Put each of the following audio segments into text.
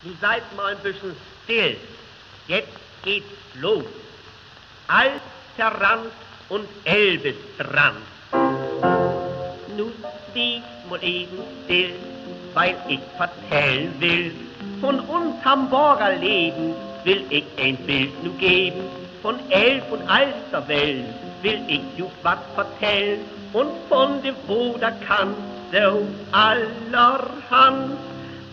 Du seid mal ein bisschen still. Jetzt geht's los. Alsterrand und Elbestrand. Nu steht mal eben still, weil ich vertellen will. Von uns Hamburger Leben will ich ein Bild nu geben. Von Elb und Alsterwellen will ich ju was vertellen. Und von dem Woderkant so allerhand.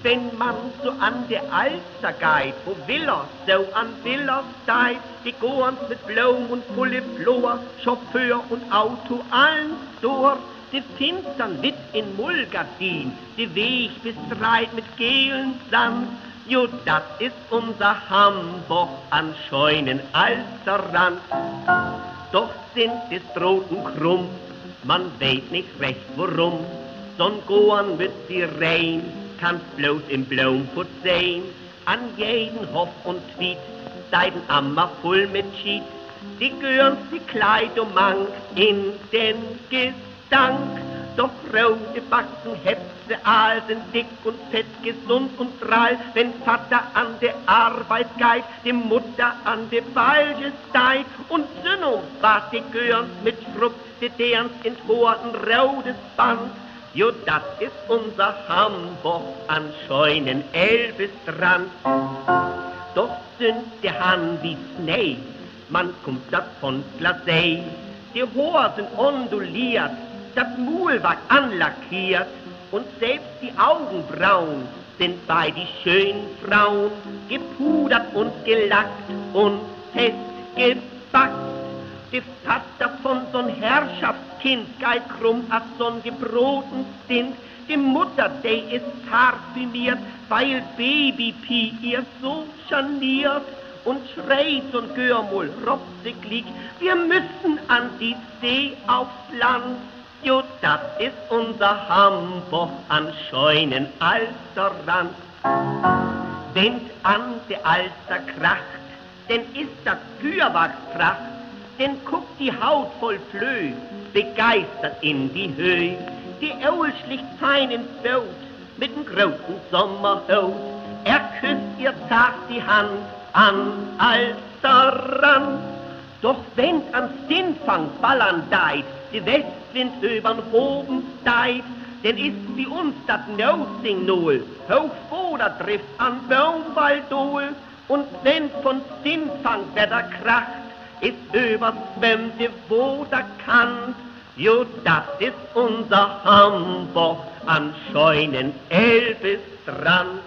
Wenn man so an der Alster geht, wo Villers so an Villers steigt, die Gorns mit Blom und volle Flor, Chauffeur und Auto allen durch, die finstern Wit in Mullgardin, die Weg bestreit mit gelen Sand. Jo, das ist unser Hamburg an scheunen Alsterrand. Doch sind die Stroten krumm, man weet nicht recht warum, so'n Gorn mit Sirene kannst bloß im Blomfurt sehen. An jeden Hof und Tweet seiden Ammer voll mit Schied. Die Görns, die Kleidung mang in den Gestank. Doch rote Backen, Hepse, Aal sind dick und fett, gesund und prall. Wenn Vater an der Arbeit geht, die Mutter an der Balge steigt. Und Sünnum wart die Görns mit Frucht, die derns in Horten rotes Band. Jo, das ist unser Hamburg an scheunen Elbestrand. Doch sind der Hahn wie Schnee, man kommt das von Glasee. Die Hoher sind onduliert, das Muhlwerk anlackiert und selbst die Augenbrauen sind bei die schönen Frauen gepudert und gelackt und festgebackt. Die Vater von so'n Herrschaftskind geht krumm als so'n gebroten Stint. Die Mutter, die ist parfümiert, weil Babypie ihr so scharniert und schreit so'n Görmul ropsiglich. Wir müssen an die See aufs Land. Jo, das ist unser Hamburg an scheunen Alsterrand. Wenn's an der Alster kracht, denn ist das Fürwachspracht. Denn guckt die Haut voll Flöh, begeistert in die Höhe. Die Eul schlicht fein ins Boot, mit dem großen Sommerhut. Er küsst ihr zart die Hand an Alsterrand. Doch wenn's ans Dinfang ballern deit, die Westwind übern Hoben steigt, denn ist wie uns dat No-Signal, Hochboder trifft an Baumwaldol. Und wenn von Dinfang Wetter kracht, ist überschwemmte Woderkant. Jo, das ist unser Hamburg an scheunen Elbestrand.